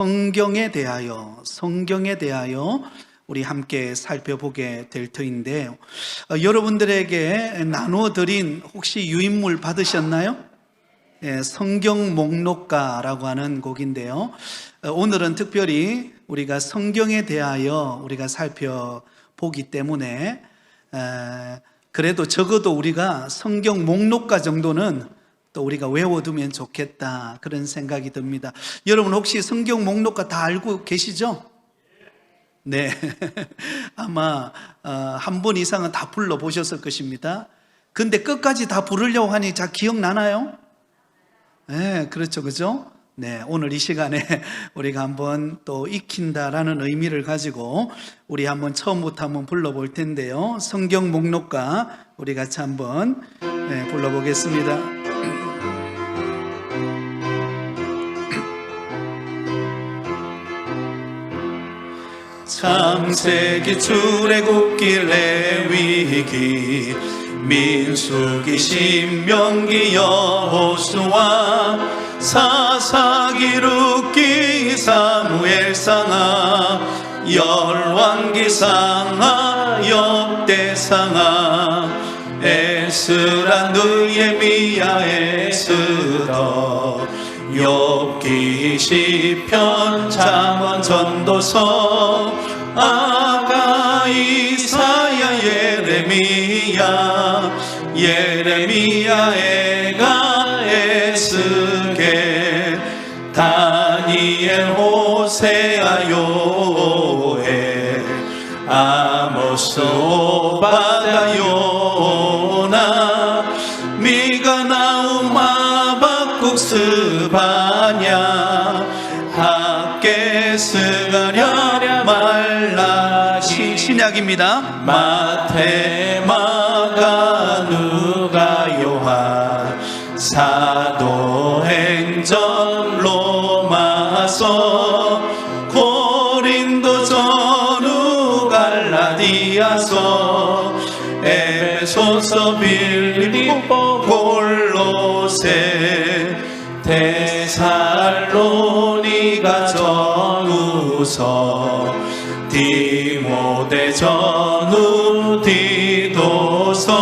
성경에 대하여 우리 함께 살펴보게 될 터인데, 여러분들에게 나누어 드린 혹시 유인물 받으셨나요? 성경 목록가라고 하는 곡인데요. 오늘은 특별히 우리가 성경에 대하여 우리가 살펴보기 때문에 그래도 적어도 우리가 성경 목록가 정도는 또 우리가 외워두면 좋겠다, 그런 생각이 듭니다. 여러분 혹시 성경 목록가 다 알고 계시죠? 네. 아마 한 번 이상은 다 불러보셨을 것입니다. 근데 끝까지 다 부르려고 하니 잘 기억나나요? 네, 그렇죠, 그죠? 네, 오늘 이 시간에 우리가 한번 또 익힌다라는 의미를 가지고 우리 한번 처음부터 한번 불러볼 텐데요. 성경 목록가 우리 같이 한번 불러보겠습니다. 창세기, 출애굽기, 레위기, 민수기, 신명기, 여호수아, 사사기, 룻기, 사무엘상하, 열왕기상하, 역대상하, 에스라, 느헤미야, 에스더, 욥기, 시편, 잠언, 전도서, 아가, 이사야, 예레미야, 에가, 에스겔, 다니엘, 호세아, 요엘, 아모스, 오바다, 요나, 미가, 나움, 하박국, 스바냐, 학개, 스가랴, 말라기. 신약입니다. 마태, 마가, 누가, 요한, 사도행전, 로마서, 고린도, 전후, 갈라디아서, 에베소서, 빌립보, 골로새, 데살로니가, 전후서, 디모데, 전후, 디도서,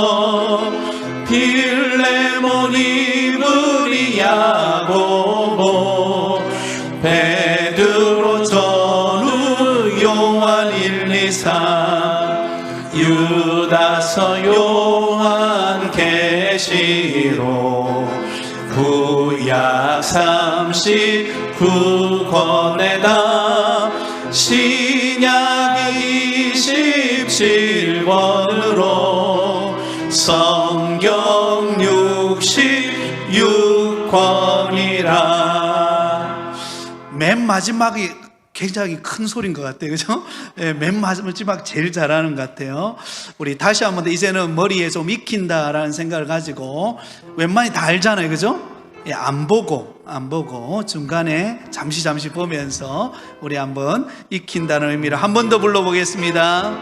빌레몬, 이브리, 야고보, 베드로, 전후, 요한, 1, 2, 3, 유다서, 요한, 계시록, 구약 39권에다 신약 27권으로 성경 66권이라. 맨 마지막이 굉장히 큰 소리인 것 같아요, 그죠? 맨 마지막 제일 잘하는 것 같아요. 우리 다시 한번 이제는 머리에 좀 익힌다라는 생각을 가지고, 웬만히 다 알잖아요, 그죠? 안 보고 중간에 잠시 보면서 우리 한번 익힌다는 의미로 한 번 더 불러보겠습니다.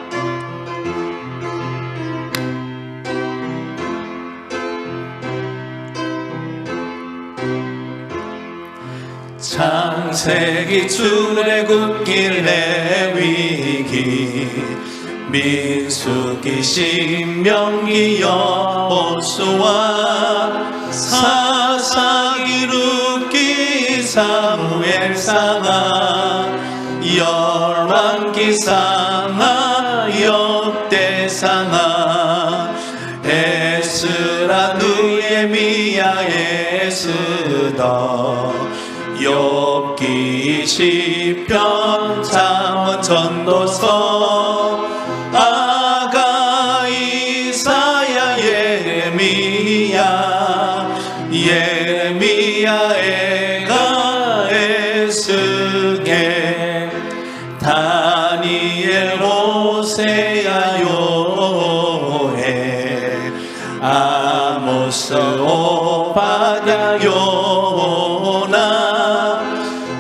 창세기, 출애굽기, 레위기, 민수기, 신명기, 여호수아, 사사기, 룻기, 사무엘상하, 열왕기상하, 역대상하, 에스라, 느헤미야, 에스더, 욥기, 시편, 잠언, 전도서, 아가, 이사야, 예레미야, 에가, 에스겔, 다니엘, 호세아, 요엘, 아모스, 오바냐, 요나,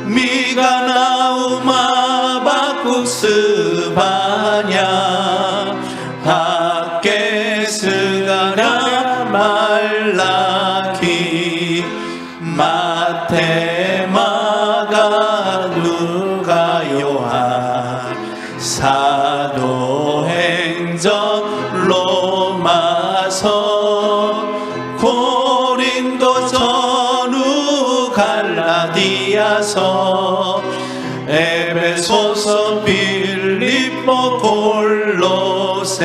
미가, 나움, 하박국, 스바냐, 학개, 스가랴, 말라기, 마태, 마가, 누 사도행전 로마서 고린도 전후 갈라디아서 에베소서 빌립보 골로새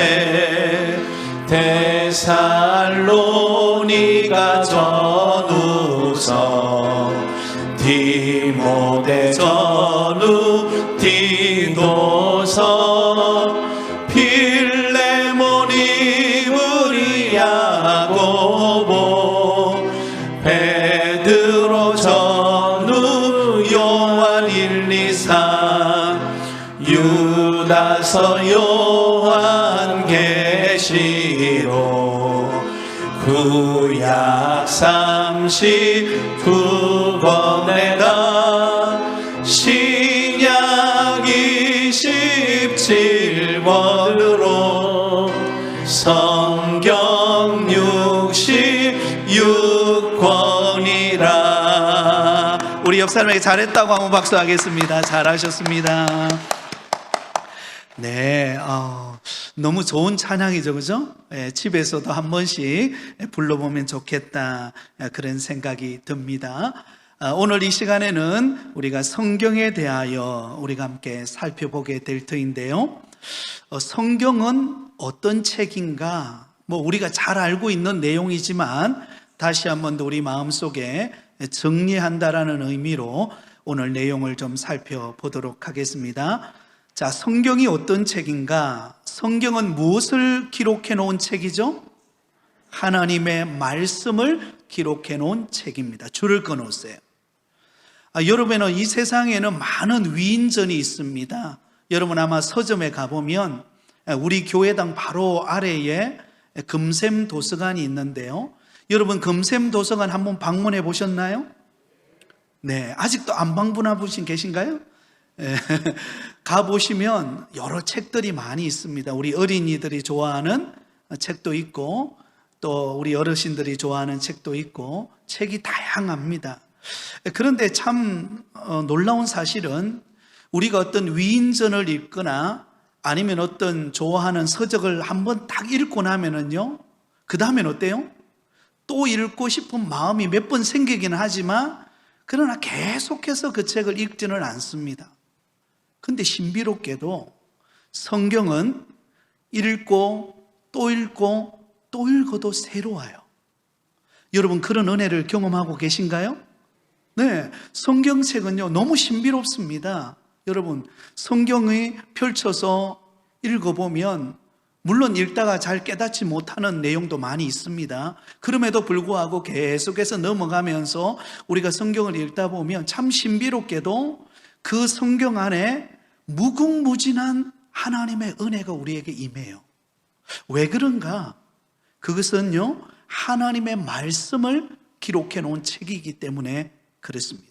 데살로니가 전후서 디모데 전후 디도서 필레몬이 우리 야고보 베드로 전후 요한 1, 2, 3 유다서 요한 계시록 구약 39권에다 신약 27권으로 성경 66권이라. 우리 옆 사람에게 잘했다고 한번 박수하겠습니다. 잘하셨습니다. 네, 너무 좋은 찬양이죠, 그죠? 집에서도 한 번씩 불러보면 좋겠다, 그런 생각이 듭니다. 오늘 이 시간에는 우리가 성경에 대하여 우리가 함께 살펴보게 될 터인데요. 성경은 어떤 책인가? 우리가 잘 알고 있는 내용이지만 다시 한번 더 우리 마음속에 정리한다라는 의미로 오늘 내용을 좀 살펴보도록 하겠습니다. 자, 성경이 어떤 책인가? 성경은 무엇을 기록해 놓은 책이죠? 하나님의 말씀을 기록해 놓은 책입니다. 줄을 끊어 놓으세요. 여러분은 이 세상에는 많은 위인전이 있습니다. 여러분 아마 서점에 가보면 우리 교회당 바로 아래에 금샘 도서관이 있는데요. 여러분 금샘 도서관 한번 방문해 보셨나요? 네, 아직도 안 방문해 보신 계신가요? 가보시면 여러 책들이 많이 있습니다. 우리 어린이들이 좋아하는 책도 있고 또 우리 어르신들이 좋아하는 책도 있고 책이 다양합니다. 그런데 참 놀라운 사실은 우리가 어떤 위인전을 읽거나 아니면 어떤 좋아하는 서적을 한번 딱 읽고 나면은요, 그 다음엔 어때요? 또 읽고 싶은 마음이 몇 번 생기기는 하지만 그러나 계속해서 그 책을 읽지는 않습니다. 근데 신비롭게도 성경은 읽고 또 읽고 또 읽어도 새로워요. 여러분 그런 은혜를 경험하고 계신가요? 네, 성경책은요 너무 신비롭습니다. 여러분 성경이 펼쳐서 읽어보면 물론 읽다가 잘 깨닫지 못하는 내용도 많이 있습니다. 그럼에도 불구하고 계속해서 넘어가면서 우리가 성경을 읽다 보면 참 신비롭게도 그 성경 안에 무궁무진한 하나님의 은혜가 우리에게 임해요. 왜 그런가? 그것은요 하나님의 말씀을 기록해 놓은 책이기 때문에 그렇습니다.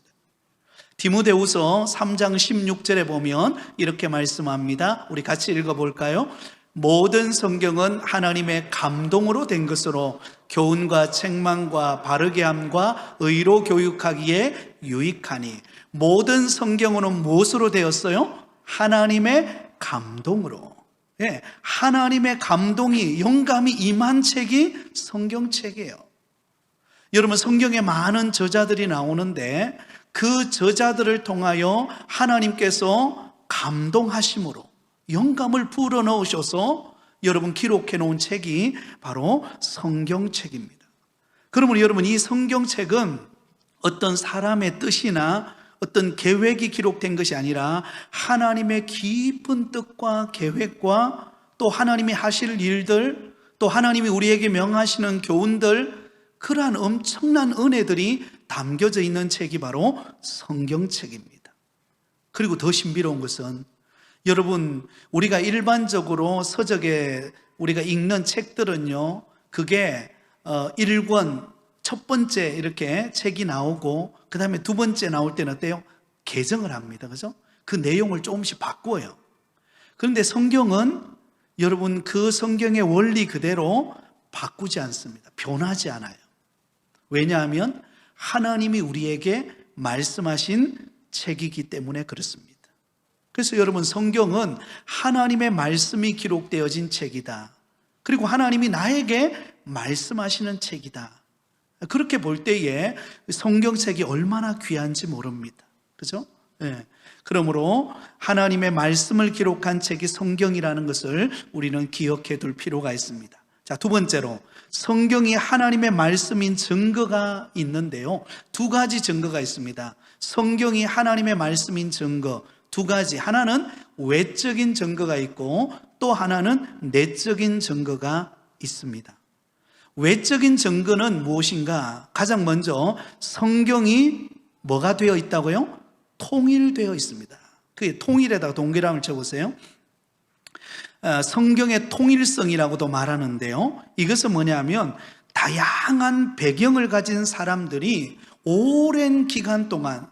디모데후서 3장 16절에 보면 이렇게 말씀합니다. 우리 같이 읽어볼까요? 모든 성경은 하나님의 감동으로 된 것으로 교훈과 책망과 바르게 함과 의로 교육하기에 유익하니. 모든 성경은 무엇으로 되었어요? 하나님의 감동으로. 예, 하나님의 감동이, 영감이 임한 책이 성경책이에요. 여러분 성경에 많은 저자들이 나오는데 그 저자들을 통하여 하나님께서 감동하심으로 영감을 불어넣으셔서 여러분 기록해 놓은 책이 바로 성경책입니다. 그러면 여러분 이 성경책은 어떤 사람의 뜻이나 어떤 계획이 기록된 것이 아니라 하나님의 깊은 뜻과 계획과 또 하나님이 하실 일들, 또 하나님이 우리에게 명하시는 교훈들, 그러한 엄청난 은혜들이 담겨져 있는 책이 바로 성경책입니다. 그리고 더 신비로운 것은 여러분 우리가 일반적으로 서적에 우리가 읽는 책들은요 그게 1권 첫 번째 이렇게 책이 나오고 그 다음에 두 번째 나올 때는 어때요? 개정을 합니다. 그죠? 그 내용을 조금씩 바꾸어요. 그런데 성경은 여러분 그 성경의 원리 그대로 바꾸지 않습니다. 변하지 않아요. 왜냐하면 하나님이 우리에게 말씀하신 책이기 때문에 그렇습니다. 그래서 여러분, 성경은 하나님의 말씀이 기록되어진 책이다. 그리고 하나님이 나에게 말씀하시는 책이다. 그렇게 볼 때에 성경책이 얼마나 귀한지 모릅니다. 그죠? 네. 그러므로 하나님의 말씀을 기록한 책이 성경이라는 것을 우리는 기억해 둘 필요가 있습니다. 자, 두 번째로, 성경이 하나님의 말씀인 증거가 있는데요, 두 가지 증거가 있습니다. 성경이 하나님의 말씀인 증거 두 가지, 하나는 외적인 증거가 있고 또 하나는 내적인 증거가 있습니다. 외적인 증거는 무엇인가? 가장 먼저 성경이 뭐가 되어 있다고요? 통일되어 있습니다. 그 통일에다가 동그라미를 쳐보세요. 성경의 통일성이라고도 말하는데요, 이것은 뭐냐면 다양한 배경을 가진 사람들이 오랜 기간 동안,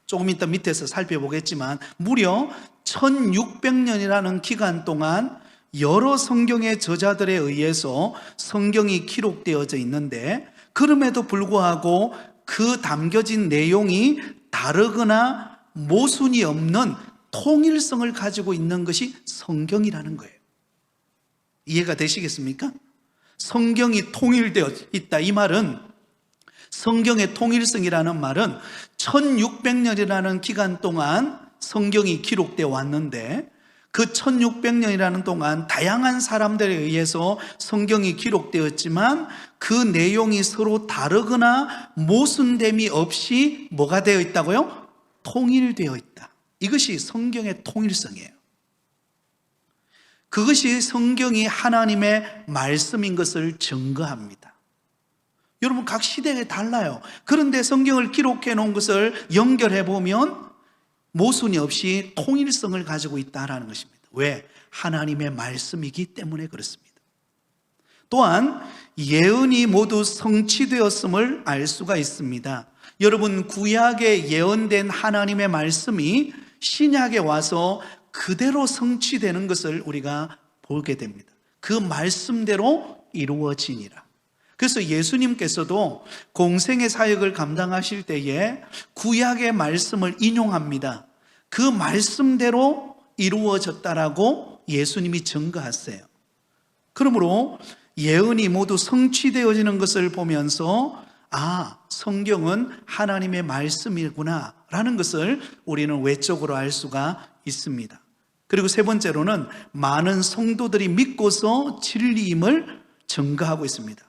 조금 이따 밑에서 살펴보겠지만 무려 1600년이라는 기간 동안 여러 성경의 저자들에 의해서 성경이 기록되어져 있는데, 그럼에도 불구하고 그 담겨진 내용이 다르거나 모순이 없는 통일성을 가지고 있는 것이 성경이라는 거예요. 이해가 되시겠습니까? 성경이 통일되어 있다, 이 말은, 성경의 통일성이라는 말은 1600년이라는 기간 동안 성경이 기록되어 왔는데, 그 1600년이라는 동안 다양한 사람들에 의해서 성경이 기록되었지만 그 내용이 서로 다르거나 모순됨이 없이 뭐가 되어 있다고요? 통일되어 있다. 이것이 성경의 통일성이에요. 그것이 성경이 하나님의 말씀인 것을 증거합니다. 여러분, 각 시대에 달라요. 그런데 성경을 기록해 놓은 것을 연결해 보면 모순이 없이 통일성을 가지고 있다는 것입니다. 왜? 하나님의 말씀이기 때문에 그렇습니다. 또한 예언이 모두 성취되었음을 알 수가 있습니다. 여러분, 구약에 예언된 하나님의 말씀이 신약에 와서 그대로 성취되는 것을 우리가 보게 됩니다. 그 말씀대로 이루어지니라. 그래서 예수님께서도 공생의 사역을 감당하실 때에 구약의 말씀을 인용합니다. 그 말씀대로 이루어졌다라고 예수님이 증거하세요. 그러므로 예언이 모두 성취되어지는 것을 보면서 성경은 하나님의 말씀이구나 라는 것을 우리는 외적으로 알 수가 있습니다. 그리고 세 번째로는 많은 성도들이 믿고서 진리임을 증거하고 있습니다.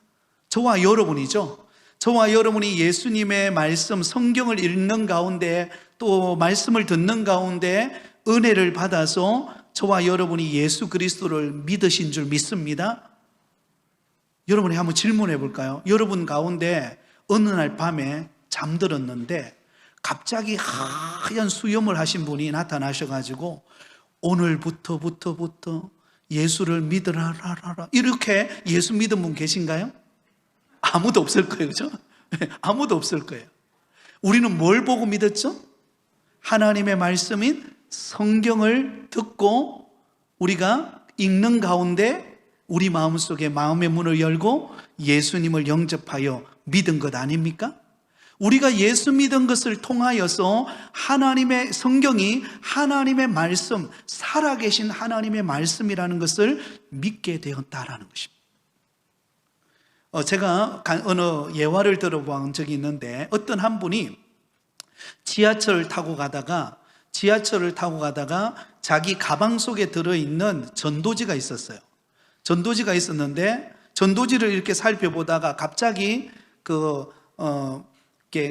저와 여러분이죠. 저와 여러분이 예수님의 말씀, 성경을 읽는 가운데 또 말씀을 듣는 가운데 은혜를 받아서 저와 여러분이 예수 그리스도를 믿으신 줄 믿습니다. 여러분이 한번 질문해 볼까요? 여러분 가운데 어느 날 밤에 잠들었는데 갑자기 하얀 수염을 하신 분이 나타나셔가지고 오늘부터 예수를 믿으라라라, 이렇게 예수 믿은 분 계신가요? 아무도 없을 거예요. 그죠? 아무도 없을 거예요. 우리는 뭘 보고 믿었죠? 하나님의 말씀인 성경을 듣고 우리가 읽는 가운데 우리 마음속에 마음의 문을 열고 예수님을 영접하여 믿은 것 아닙니까? 우리가 예수 믿은 것을 통하여서 하나님의 성경이 하나님의 말씀, 살아계신 하나님의 말씀이라는 것을 믿게 되었다라는 것입니다. 제가 어느 예화를 들어본 적이 있는데, 어떤 한 분이 지하철을 타고 가다가 자기 가방 속에 들어있는 전도지가 있었어요. 전도지가 있었는데 전도지를 이렇게 살펴보다가 갑자기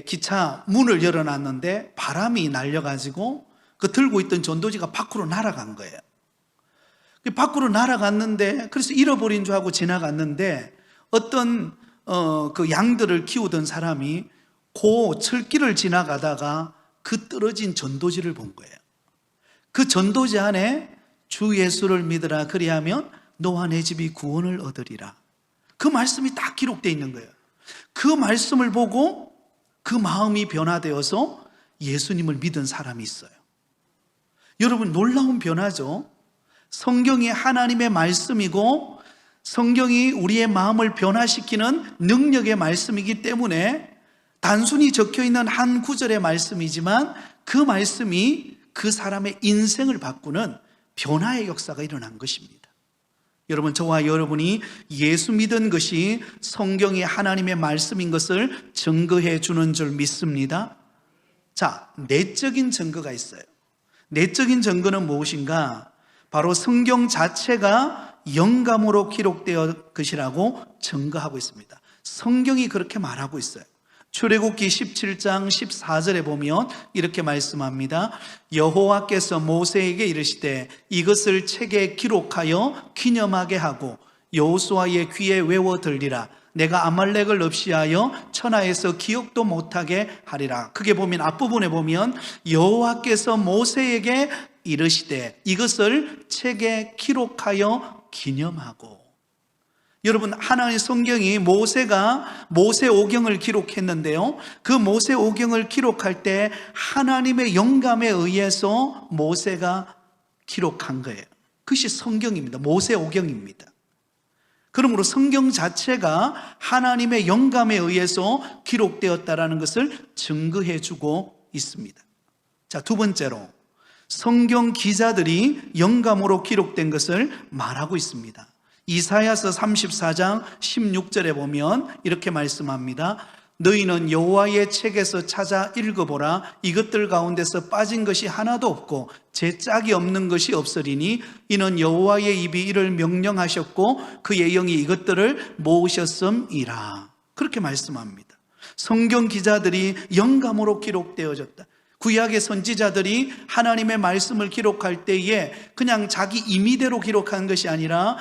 기차 문을 열어놨는데 바람이 날려가지고 그 들고 있던 전도지가 밖으로 날아간 거예요. 밖으로 날아갔는데, 그래서 잃어버린 줄 알고 지나갔는데 어떤 그 양들을 키우던 사람이 그 철길을 지나가다가 그 떨어진 전도지를 본 거예요. 그 전도지 안에 주 예수를 믿으라, 그리하면 너와 내 집이 구원을 얻으리라, 그 말씀이 딱 기록되어 있는 거예요. 그 말씀을 보고 그 마음이 변화되어서 예수님을 믿은 사람이 있어요. 여러분, 놀라운 변화죠. 성경이 하나님의 말씀이고 성경이 우리의 마음을 변화시키는 능력의 말씀이기 때문에 단순히 적혀있는 한 구절의 말씀이지만 그 말씀이 그 사람의 인생을 바꾸는 변화의 역사가 일어난 것입니다. 여러분, 저와 여러분이 예수 믿은 것이 성경이 하나님의 말씀인 것을 증거해 주는 줄 믿습니다. 자, 내적인 증거가 있어요. 내적인 증거는 무엇인가? 바로 성경 자체가 영감으로 기록되어 것이라고 증거하고 있습니다. 성경이 그렇게 말하고 있어요. 출애굽기 17장 14절에 보면 이렇게 말씀합니다. 여호와께서 모세에게 이르시되 이것을 책에 기록하여 기념하게 하고 여호수아의 귀에 외워 들리라. 내가 아말렉을 없이하여 천하에서 기억도 못하게 하리라. 그게 보면 앞부분에 보면 여호와께서 모세에게 이르시되 이것을 책에 기록하여 기념하고. 여러분, 하나님의 성경이 모세가 모세오경을 기록했는데요, 그 모세오경을 기록할 때 하나님의 영감에 의해서 모세가 기록한 거예요. 그것이 성경입니다. 모세오경입니다. 그러므로 성경 자체가 하나님의 영감에 의해서 기록되었다라는 것을 증거해 주고 있습니다. 자, 두 번째로 성경 기자들이 영감으로 기록된 것을 말하고 있습니다. 이사야서 34장 16절에 보면 이렇게 말씀합니다. 너희는 여호와의 책에서 찾아 읽어보라. 이것들 가운데서 빠진 것이 하나도 없고 제 짝이 없는 것이 없으리니 이는 여호와의 입이 이를 명령하셨고 그의 영이 이것들을 모으셨음이라. 그렇게 말씀합니다. 성경 기자들이 영감으로 기록되어졌다. 구약의 선지자들이 하나님의 말씀을 기록할 때에 그냥 자기 임의대로 기록한 것이 아니라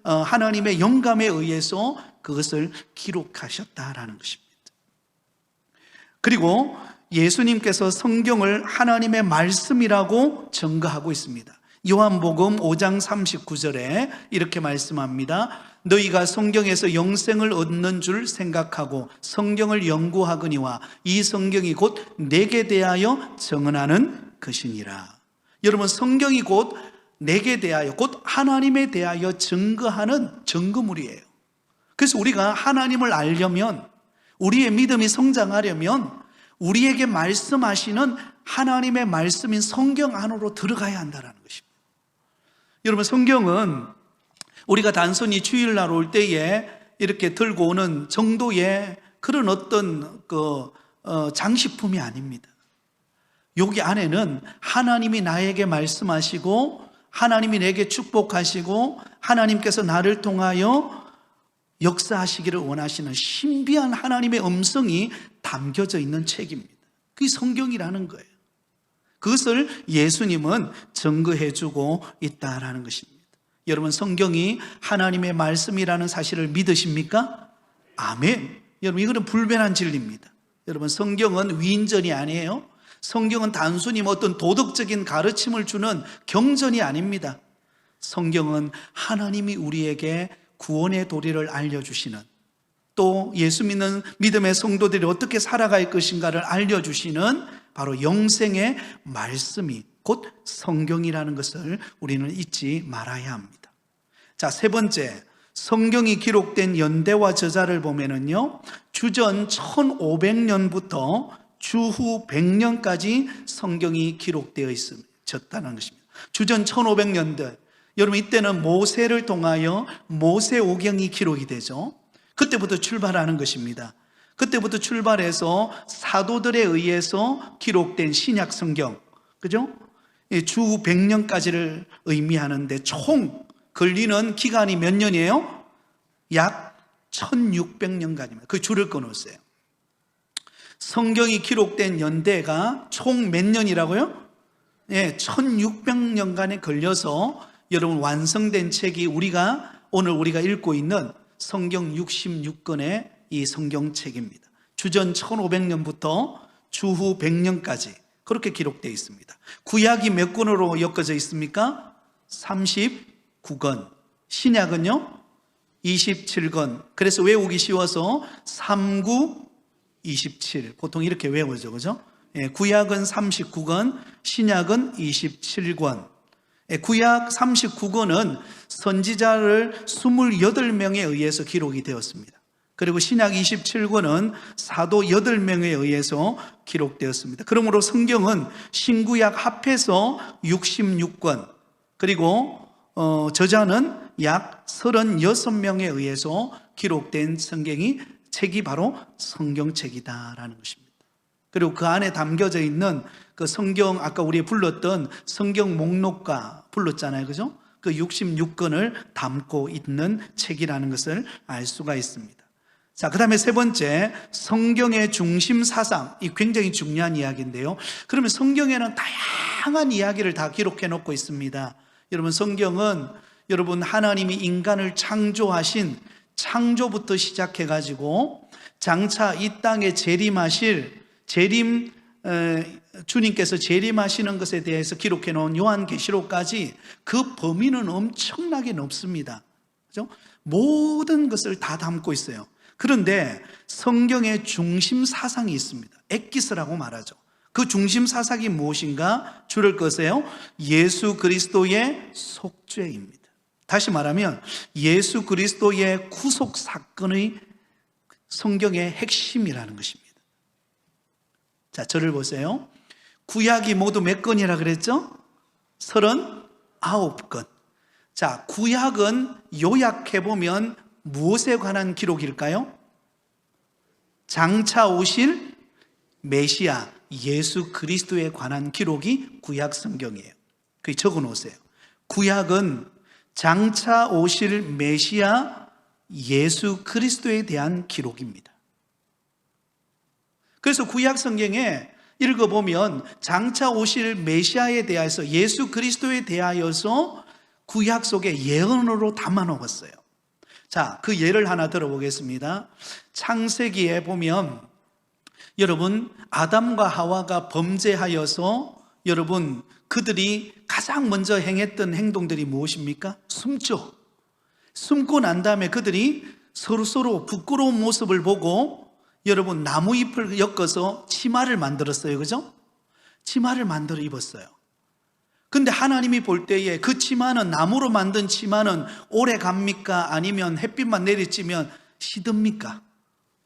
하나님의 영감에 의해서 그것을 기록하셨다라는 것입니다. 그리고 예수님께서 성경을 하나님의 말씀이라고 증거하고 있습니다. 요한복음 5장 39절에 이렇게 말씀합니다. 너희가 성경에서 영생을 얻는 줄 생각하고 성경을 연구하거니와 이 성경이 곧 내게 대하여 증언하는 것이니라. 여러분, 성경이 곧 내게 대하여, 곧 하나님에 대하여 증거하는 증거물이에요. 그래서 우리가 하나님을 알려면, 우리의 믿음이 성장하려면 우리에게 말씀하시는 하나님의 말씀인 성경 안으로 들어가야 한다는 것입니다. 여러분, 성경은 우리가 단순히 주일날 올 때에 이렇게 들고 오는 정도의 그런 어떤 장식품이 아닙니다. 여기 안에는 하나님이 나에게 말씀하시고 하나님이 내게 축복하시고 하나님께서 나를 통하여 역사하시기를 원하시는 신비한 하나님의 음성이 담겨져 있는 책입니다. 그게 성경이라는 거예요. 그것을 예수님은 증거해주고 있다라는 것입니다. 여러분, 성경이 하나님의 말씀이라는 사실을 믿으십니까? 아멘. 여러분, 이거는 불변한 진리입니다. 여러분, 성경은 위인전이 아니에요. 성경은 단순히 어떤 도덕적인 가르침을 주는 경전이 아닙니다. 성경은 하나님이 우리에게 구원의 도리를 알려주시는, 또 예수 믿는 믿음의 성도들이 어떻게 살아갈 것인가를 알려주시는 바로 영생의 말씀이 곧 성경이라는 것을 우리는 잊지 말아야 합니다. 자, 세 번째, 성경이 기록된 연대와 저자를 보면은요, 주전 1500년부터 주후 100년까지 성경이 기록되어 있었다는 것입니다. 주전 1500년대, 여러분, 이때는 모세를 통하여 모세오경이 기록이 되죠. 그때부터 출발하는 것입니다. 그때부터 출발해서 사도들에 의해서 기록된 신약 성경, 그죠? 주후 100년까지를 의미하는데 총 걸리는 기간이 몇 년이에요? 약 1600년간입니다. 그 줄을 끊었어요. 성경이 기록된 연대가 총 몇 년이라고요? 1600년간에 걸려서 여러분 완성된 책이 오늘 우리가 읽고 있는 성경 66권의 이 성경책입니다. 주전 1500년부터 주후 100년까지 그렇게 기록되어 있습니다. 구약이 몇 권으로 엮어져 있습니까? 39권. 신약은요? 27권. 그래서 외우기 쉬워서 39, 27. 보통 이렇게 외워져, 그죠? 구약은 39권, 신약은 27권. 구약 39권은 선지자를 28명에 의해서 기록이 되었습니다. 그리고 신약 27권은 사도 8명에 의해서 기록되었습니다. 그러므로 성경은 신구약 합해서 66권, 그리고 저자는 약 36명에 의해서 기록된 책이 바로 성경책이다라는 것입니다. 그리고 그 안에 담겨져 있는 그 성경, 아까 우리 불렀던 성경 목록과 불렀잖아요, 그죠? 그 66권을 담고 있는 책이라는 것을 알 수가 있습니다. 자, 그 다음에 세 번째, 성경의 중심 사상. 이 굉장히 중요한 이야기인데요. 그러면 성경에는 다양한 이야기를 다 기록해 놓고 있습니다. 여러분, 성경은 여러분 하나님이 인간을 창조하신 창조부터 시작해 가지고 장차 이 땅에 주님께서 재림하시는 것에 대해서 기록해 놓은 요한계시록까지 그 범위는 엄청나게 넓습니다. 그죠? 모든 것을 다 담고 있어요. 그런데 성경의 중심 사상이 있습니다. 엑기스라고 말하죠. 그 중심 사상이 무엇인가? 줄을 거세요. 예수 그리스도의 속죄입니다. 다시 말하면 예수 그리스도의 구속 사건의 성경의 핵심이라는 것입니다. 자, 저를 보세요. 구약이 모두 몇 건이라 그랬죠? 39건. 자, 구약은 요약해보면 무엇에 관한 기록일까요? 장차 오실 메시아 예수 그리스도에 관한 기록이 구약 성경이에요. 그게 적어 놓으세요. 구약은 장차 오실 메시아 예수 그리스도에 대한 기록입니다. 그래서 구약 성경에 읽어보면 장차 오실 메시아에 대해서 예수 그리스도에 대하여서 구약 속에 예언으로 담아 놓았어요. 자, 그 예를 하나 들어보겠습니다. 창세기에 보면 여러분 아담과 하와가 범죄하여서 여러분 그들이 가장 먼저 행했던 행동들이 무엇입니까? 숨죠. 숨고 난 다음에 그들이 서로 부끄러운 모습을 보고 여러분 나무잎을 엮어서 치마를 만들었어요. 그죠? 치마를 만들어 입었어요. 근데 하나님이 볼 때에 그 치마는, 나무로 만든 치마는 오래 갑니까? 아니면 햇빛만 내리쬐면 시듭니까?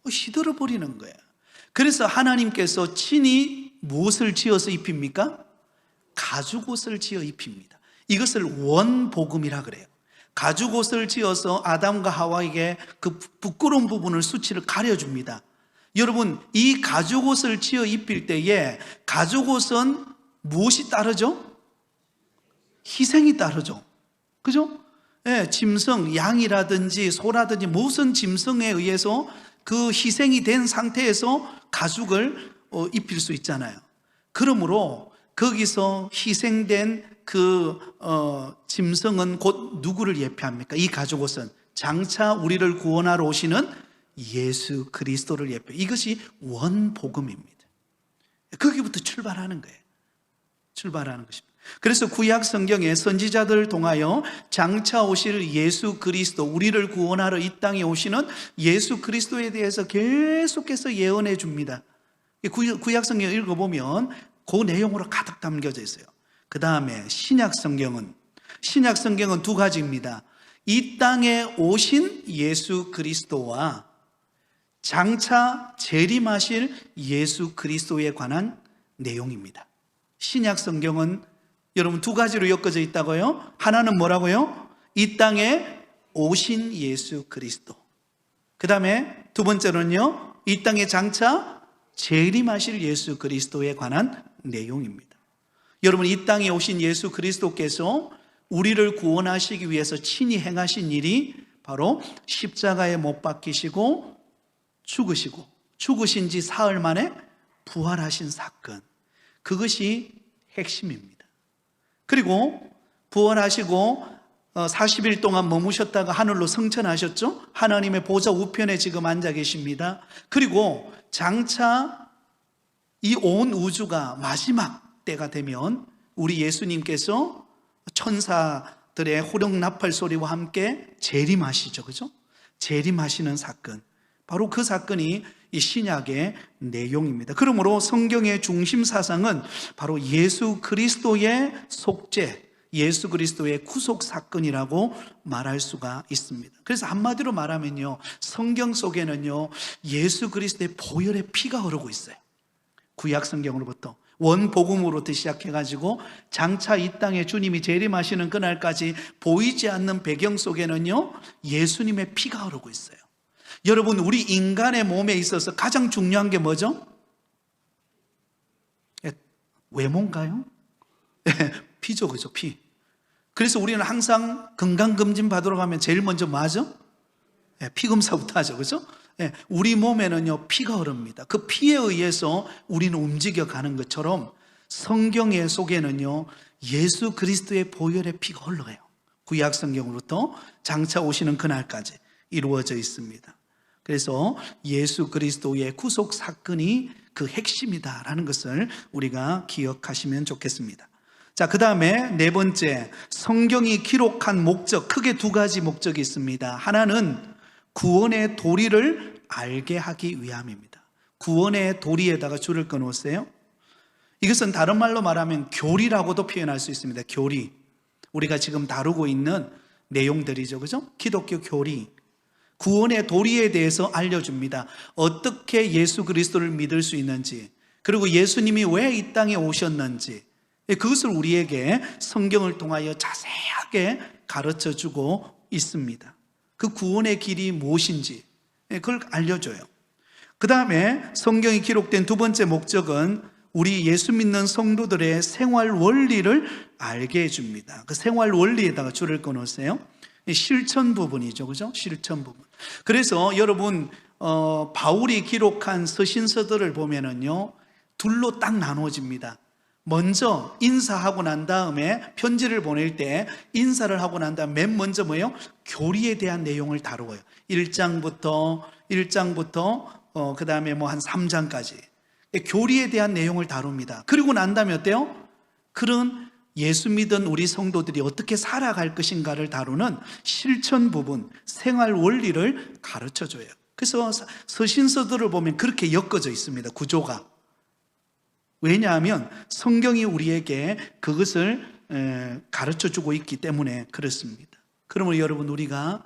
시들어 버리는 거예요. 그래서 하나님께서 친히 무엇을 지어서 입힙니까? 가죽옷을 지어 입힙니다. 이것을 원복음이라 그래요. 가죽옷을 지어서 아담과 하와에게 그 부끄러운 부분을, 수치를 가려줍니다. 여러분, 이 가죽옷을 지어 입힐 때에 가죽옷은 무엇이 따르죠? 희생이 따르죠. 그죠? 예, 짐승, 양이라든지 소라든지 무슨 짐승에 의해서 그 희생이 된 상태에서 가죽을 입힐 수 있잖아요. 그러므로 거기서 희생된 그 짐승은 곧 누구를 예표합니까? 이 가죽옷은 장차 우리를 구원하러 오시는 예수 그리스도를 예표. 이것이 원복음입니다. 거기부터 출발하는 거예요. 출발하는 것입니다. 그래서 구약 성경에 선지자들을 통하여 장차 오실 예수 그리스도, 우리를 구원하러 이 땅에 오시는 예수 그리스도에 대해서 계속해서 예언해 줍니다. 구약 성경 읽어보면 그 내용으로 가득 담겨져 있어요. 그 다음에 신약 성경은 두 가지입니다. 이 땅에 오신 예수 그리스도와 장차 재림하실 예수 그리스도에 관한 내용입니다. 신약 성경은 여러분 두 가지로 엮어져 있다고요. 하나는 뭐라고요? 이 땅에 오신 예수 그리스도. 그 다음에 두 번째로는요, 이 땅에 장차 재림하실 예수 그리스도에 관한 내용입니다. 여러분, 이 땅에 오신 예수 그리스도께서 우리를 구원하시기 위해서 친히 행하신 일이 바로 십자가에 못 박히시고 죽으신 지 사흘 만에 부활하신 사건, 그것이 핵심입니다. 그리고 부활하시고 40일 동안 머무셨다가 하늘로 승천하셨죠? 하나님의 보좌 우편에 지금 앉아 계십니다. 그리고 장차 이 온 우주가 마지막 때가 되면 우리 예수님께서 천사들의 호령 나팔 소리와 함께 재림하시죠. 그죠? 재림하시는 사건, 바로 그 사건이 이 신약의 내용입니다. 그러므로 성경의 중심 사상은 바로 예수 그리스도의 속죄, 예수 그리스도의 구속 사건이라고 말할 수가 있습니다. 그래서 한마디로 말하면요, 성경 속에는요 예수 그리스도의 보혈의 피가 흐르고 있어요. 구약 성경으로부터 원복음으로부터 시작해가지고 장차 이 땅에 주님이 재림하시는 그날까지 보이지 않는 배경 속에는요 예수님의 피가 흐르고 있어요. 여러분, 우리 인간의 몸에 있어서 가장 중요한 게 뭐죠? 외모인가요? 피죠, 그죠? 피. 그래서 우리는 항상 건강검진 받으러 가면 제일 먼저 뭐 하죠? 피 검사부터 하죠, 그죠? 우리 몸에는요 피가 흐릅니다. 그 피에 의해서 우리는 움직여가는 것처럼 성경의 속에는요 예수 그리스도의 보혈의 피가 흘러가요. 구약 성경으로부터 장차 오시는 그날까지 이루어져 있습니다. 그래서 예수 그리스도의 구속 사건이 그 핵심이다라는 것을 우리가 기억하시면 좋겠습니다. 자, 그 다음에 네 번째, 성경이 기록한 목적, 크게 두 가지 목적이 있습니다. 하나는 구원의 도리를 알게 하기 위함입니다. 구원의 도리에다가 줄을 끊으세요. 이것은 다른 말로 말하면 교리라고도 표현할 수 있습니다. 교리. 우리가 지금 다루고 있는 내용들이죠, 그죠? 기독교 교리. 구원의 도리에 대해서 알려줍니다. 어떻게 예수 그리스도를 믿을 수 있는지, 그리고 예수님이 왜 이 땅에 오셨는지, 그것을 우리에게 성경을 통하여 자세하게 가르쳐주고 있습니다. 그 구원의 길이 무엇인지 그걸 알려줘요. 그 다음에 성경이 기록된 두 번째 목적은 우리 예수 믿는 성도들의 생활 원리를 알게 해줍니다. 그 생활 원리에다가 줄을 끊으세요. 실천 부분이죠, 그죠? 실천 부분. 그래서 여러분, 바울이 기록한 서신서들을 보면은요, 둘로 딱 나누어집니다. 먼저 인사하고 난 다음에 편지를 보낼 때 인사를 하고 난 다음에 맨 먼저 뭐예요? 교리에 대한 내용을 다루어요. 1장부터 그 다음에 뭐 한 3장까지 교리에 대한 내용을 다룹니다. 그리고 난 다음에 어때요? 그런 예수 믿은 우리 성도들이 어떻게 살아갈 것인가를 다루는 실천 부분, 생활 원리를 가르쳐줘요. 그래서 서신서들을 보면 그렇게 엮어져 있습니다, 구조가. 왜냐하면 성경이 우리에게 그것을 가르쳐주고 있기 때문에 그렇습니다. 그러므로 여러분, 우리가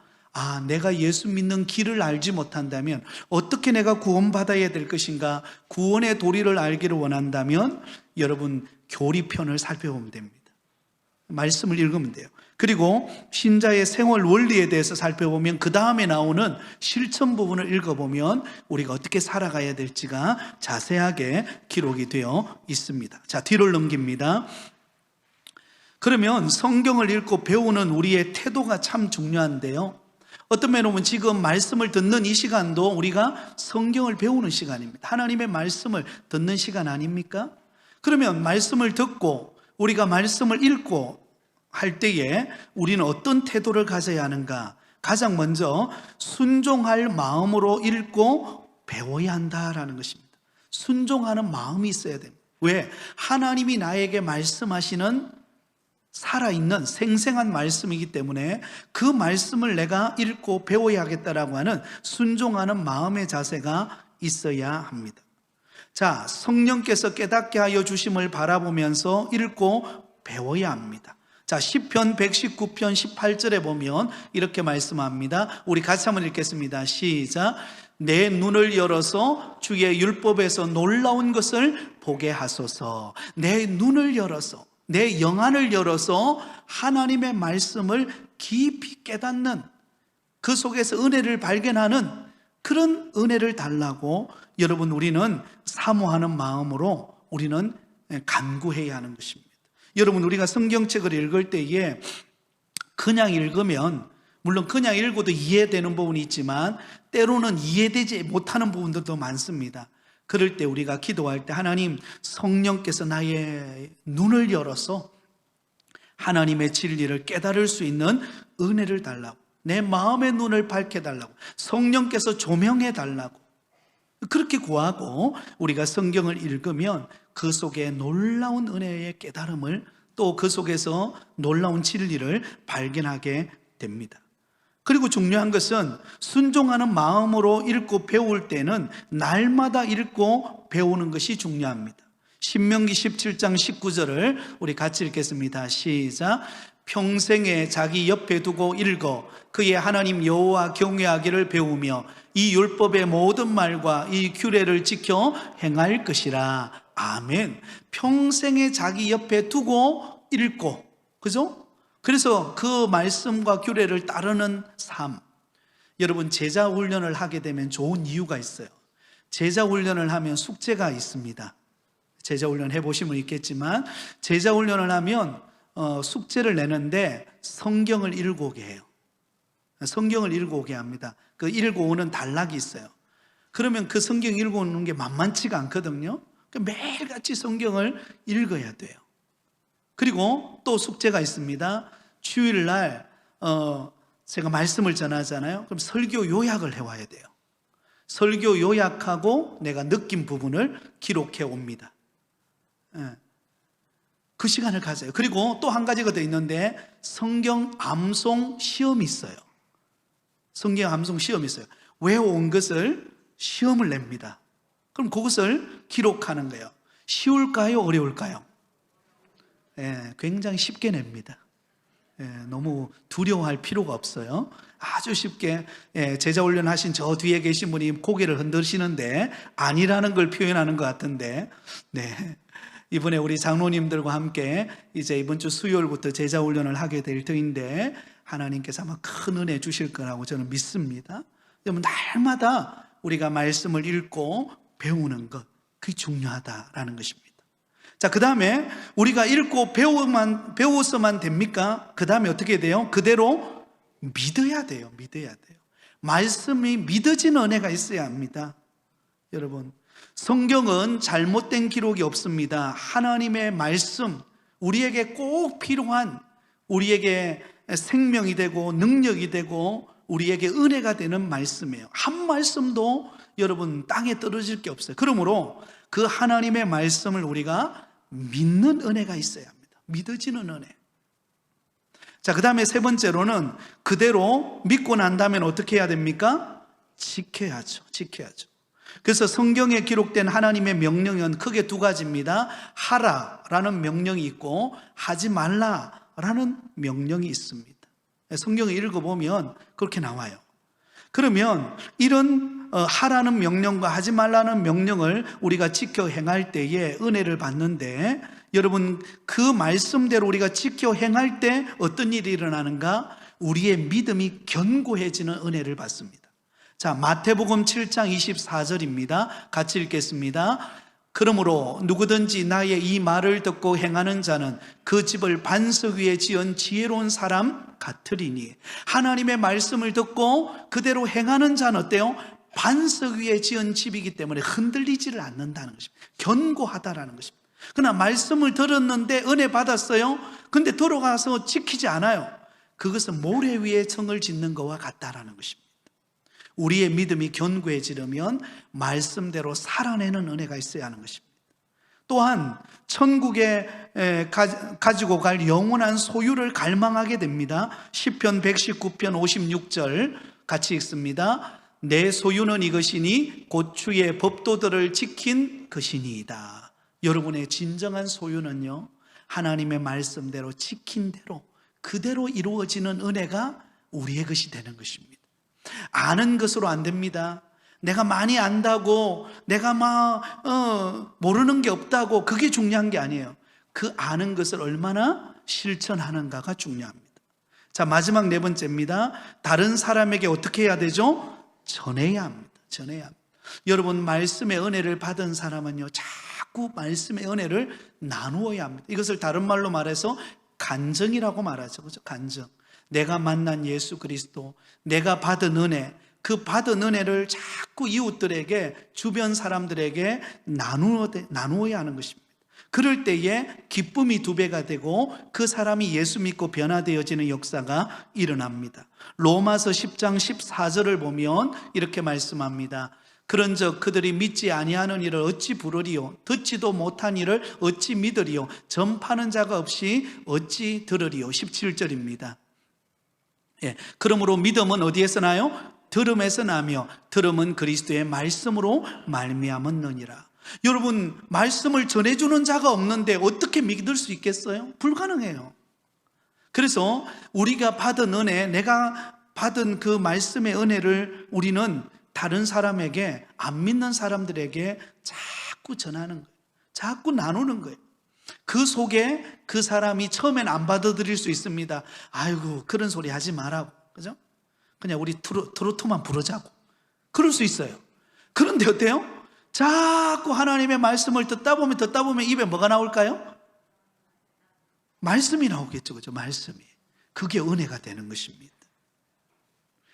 내가 예수 믿는 길을 알지 못한다면 어떻게 내가 구원받아야 될 것인가, 구원의 도리를 알기를 원한다면 여러분, 교리편을 살펴보면 됩니다. 말씀을 읽으면 돼요. 그리고 신자의 생활 원리에 대해서 살펴보면 그 다음에 나오는 실천 부분을 읽어보면 우리가 어떻게 살아가야 될지가 자세하게 기록이 되어 있습니다. 자, 뒤를 넘깁니다. 그러면 성경을 읽고 배우는 우리의 태도가 참 중요한데요, 어떤 면에 보면 지금 말씀을 듣는 이 시간도 우리가 성경을 배우는 시간입니다. 하나님의 말씀을 듣는 시간 아닙니까? 그러면 말씀을 듣고 우리가 말씀을 읽고 할 때에 우리는 어떤 태도를 가져야 하는가? 가장 먼저 순종할 마음으로 읽고 배워야 한다라는 것입니다. 순종하는 마음이 있어야 됩니다. 왜? 하나님이 나에게 말씀하시는 살아있는 생생한 말씀이기 때문에 그 말씀을 내가 읽고 배워야 하겠다라고 하는 순종하는 마음의 자세가 있어야 합니다. 자, 성령께서 깨닫게 하여 주심을 바라보면서 읽고 배워야 합니다. 자, 시편 119편 18절에 보면 이렇게 말씀합니다. 우리 같이 한번 읽겠습니다. 시작. 내 눈을 열어서 주의 율법에서 놀라운 것을 보게 하소서. 내 눈을 열어서, 내 영안을 열어서 하나님의 말씀을 깊이 깨닫는, 그 속에서 은혜를 발견하는 그런 은혜를 달라고 여러분, 우리는 사모하는 마음으로 우리는 간구해야 하는 것입니다. 여러분, 우리가 성경책을 읽을 때에 그냥 읽으면, 물론 그냥 읽어도 이해되는 부분이 있지만 때로는 이해되지 못하는 부분들도 많습니다. 그럴 때 우리가 기도할 때 하나님, 성령께서 나의 눈을 열어서 하나님의 진리를 깨달을 수 있는 은혜를 달라고, 내 마음의 눈을 밝혀달라고, 성령께서 조명해달라고 그렇게 구하고 우리가 성경을 읽으면 그 속에 놀라운 은혜의 깨달음을, 또 그 속에서 놀라운 진리를 발견하게 됩니다. 그리고 중요한 것은 순종하는 마음으로 읽고 배울 때는 날마다 읽고 배우는 것이 중요합니다. 신명기 17장 19절을 우리 같이 읽겠습니다. 시작. 평생에 자기 옆에 두고 읽어 그의 하나님 여호와 경외하기를 배우며 이 율법의 모든 말과 이 규례를 지켜 행할 것이라. 아멘. 평생에 자기 옆에 두고 읽고, 그죠? 그래서 그 말씀과 규례를 따르는 삶. 여러분, 제자 훈련을 하게 되면 좋은 이유가 있어요. 제자 훈련을 하면 숙제가 있습니다. 제자 훈련 해보시면 있겠지만, 제자 훈련을 하면 숙제를 내는데 성경을 읽어오게 해요. 성경을 읽어오게 합니다. 그 읽어오는 단락이 있어요. 그러면 그 성경 읽어오는 게 만만치가 않거든요. 매일같이 성경을 읽어야 돼요. 그리고 또 숙제가 있습니다. 주일날 제가 말씀을 전하잖아요. 그럼 설교 요약을 해와야 돼요. 설교 요약하고 내가 느낀 부분을 기록해 옵니다. 그 시간을 가져요. 그리고 또 한 가지가 더 있는데 성경 암송 시험이 있어요. 성경 암송 시험이 있어요. 외워온 것을 시험을 냅니다. 그럼 그것을 기록하는 거예요. 쉬울까요? 어려울까요? 굉장히 쉽게 냅니다. 너무 두려워할 필요가 없어요. 아주 쉽게. 제자 훈련 하신 저 뒤에 계신 분이 고개를 흔드시는데 아니라는 걸 표현하는 것 같은데, 이번에 우리 장로님들과 함께 이제 이번 주 수요일부터 제자 훈련을 하게 될 터인데 하나님께서 아마 큰 은혜 주실 거라고 저는 믿습니다. 여러분, 날마다 우리가 말씀을 읽고 배우는 것, 그게 중요하다라는 것입니다. 자, 그 다음에 우리가 읽고 배워서만 됩니까? 그 다음에 어떻게 돼요? 그대로 믿어야 돼요. 믿어야 돼요. 말씀이 믿어지는 은혜가 있어야 합니다. 여러분, 성경은 잘못된 기록이 없습니다. 하나님의 말씀, 우리에게 꼭 필요한, 우리에게 생명이 되고 능력이 되고 우리에게 은혜가 되는 말씀이에요. 한 말씀도 여러분 땅에 떨어질 게 없어요. 그러므로 그 하나님의 말씀을 우리가 믿는 은혜가 있어야 합니다. 믿어지는 은혜. 자, 그 다음에 세 번째로는 그대로 믿고 난 다음엔 어떻게 해야 됩니까? 지켜야죠. 지켜야죠. 그래서 성경에 기록된 하나님의 명령은 크게 두 가지입니다. 하라라는 명령이 있고 하지 말라라는 명령이 있습니다. 성경을 읽어보면 그렇게 나와요. 그러면 이런 하라는 명령과 하지 말라는 명령을 우리가 지켜 행할 때에 은혜를 받는데, 여러분, 그 말씀대로 우리가 지켜 행할 때 어떤 일이 일어나는가? 우리의 믿음이 견고해지는 은혜를 받습니다. 자, 마태복음 7장 24절입니다. 같이 읽겠습니다. 그러므로 누구든지 나의 이 말을 듣고 행하는 자는 그 집을 반석 위에 지은 지혜로운 사람 같으리니. 하나님의 말씀을 듣고 그대로 행하는 자는 어때요? 반석 위에 지은 집이기 때문에 흔들리지를 않는다는 것입니다. 견고하다라는 것입니다. 그러나 말씀을 들었는데 은혜 받았어요. 근데 들어가서 지키지 않아요. 그것은 모래 위에 성을 짓는 것과 같다라는 것입니다. 우리의 믿음이 견고해지려면 말씀대로 살아내는 은혜가 있어야 하는 것입니다. 또한 천국에 가지고 갈 영원한 소유를 갈망하게 됩니다. 시편 119편 56절 같이 읽습니다. 내 소유는 이것이니 곧 주의 법도들을 지킨 것이니이다. 여러분의 진정한 소유는요, 하나님의 말씀대로 지킨 대로 그대로 이루어지는 은혜가 우리의 것이 되는 것입니다. 아는 것으로 안 됩니다. 내가 많이 안다고 내가 모르는 게 없다고 그게 중요한 게 아니에요. 그 아는 것을 얼마나 실천하는가가 중요합니다. 자, 마지막 네 번째입니다. 다른 사람에게 어떻게 해야 되죠? 전해야 합니다. 전해야 합니다. 여러분, 말씀의 은혜를 받은 사람은요, 자꾸 말씀의 은혜를 나누어야 합니다. 이것을 다른 말로 말해서 간증이라고 말하죠. 그렇죠? 간증. 내가 만난 예수 그리스도, 내가 받은 은혜, 그 받은 은혜를 자꾸 이웃들에게, 주변 사람들에게 나누어야 하는 것입니다. 그럴 때에 기쁨이 2배가 되고 그 사람이 예수 믿고 변화되어지는 역사가 일어납니다. 로마서 10장 14절을 보면 이렇게 말씀합니다. 그런즉 그들이 믿지 아니하는 일을 어찌 부르리요? 듣지도 못한 일을 어찌 믿으리요? 전파하는 자가 없이 어찌 들으리요? 17절입니다. 그러므로 믿음은 어디에서 나요? 들음에서 나며 들음은 그리스도의 말씀으로 말미암았느니라. 여러분, 말씀을 전해주는 자가 없는데 어떻게 믿을 수 있겠어요? 불가능해요. 그래서 우리가 받은 은혜, 내가 받은 그 말씀의 은혜를 우리는 다른 사람에게, 안 믿는 사람들에게 자꾸 전하는 거예요. 자꾸 나누는 거예요. 그 속에 그 사람이 처음엔 안 받아들일 수 있습니다. 아이고, 그런 소리 하지 말라고. 그죠? 그냥 우리 트로트만 부르자고. 그럴 수 있어요. 그런데 어때요? 자꾸 하나님의 말씀을 듣다 보면 입에 뭐가 나올까요? 말씀이 나오겠죠. 그죠? 말씀이. 그게 은혜가 되는 것입니다.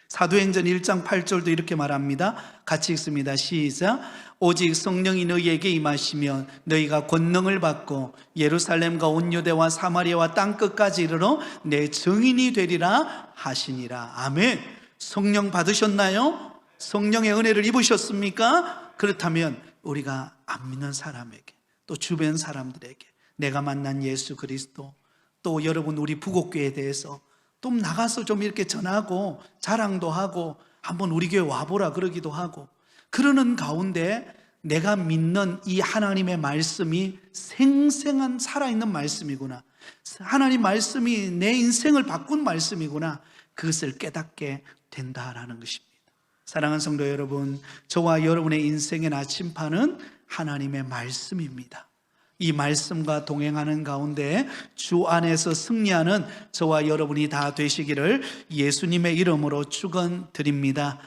사도행전 1장 8절도 이렇게 말합니다. 같이 읽습니다. 시작. 오직 성령이 너희에게 임하시면 너희가 권능을 받고 예루살렘과 온 유대와 사마리아와 땅끝까지 이르러 내 증인이 되리라 하시니라. 아멘. 성령 받으셨나요? 성령의 은혜를 입으셨습니까? 그렇다면 우리가 안 믿는 사람에게, 또 주변 사람들에게, 내가 만난 예수 그리스도, 또 여러분 우리 부곡교회에 대해서 또 나가서 좀 이렇게 전하고 자랑도 하고 한번 우리 교회 와보라 그러기도 하고, 그러는 가운데 내가 믿는 이 하나님의 말씀이 생생한 살아있는 말씀이구나, 하나님 말씀이 내 인생을 바꾼 말씀이구나, 그것을 깨닫게 된다라는 것입니다. 사랑하는 성도 여러분, 저와 여러분의 인생의 나침판은 하나님의 말씀입니다. 이 말씀과 동행하는 가운데 주 안에서 승리하는 저와 여러분이 다 되시기를 예수님의 이름으로 축원드립니다.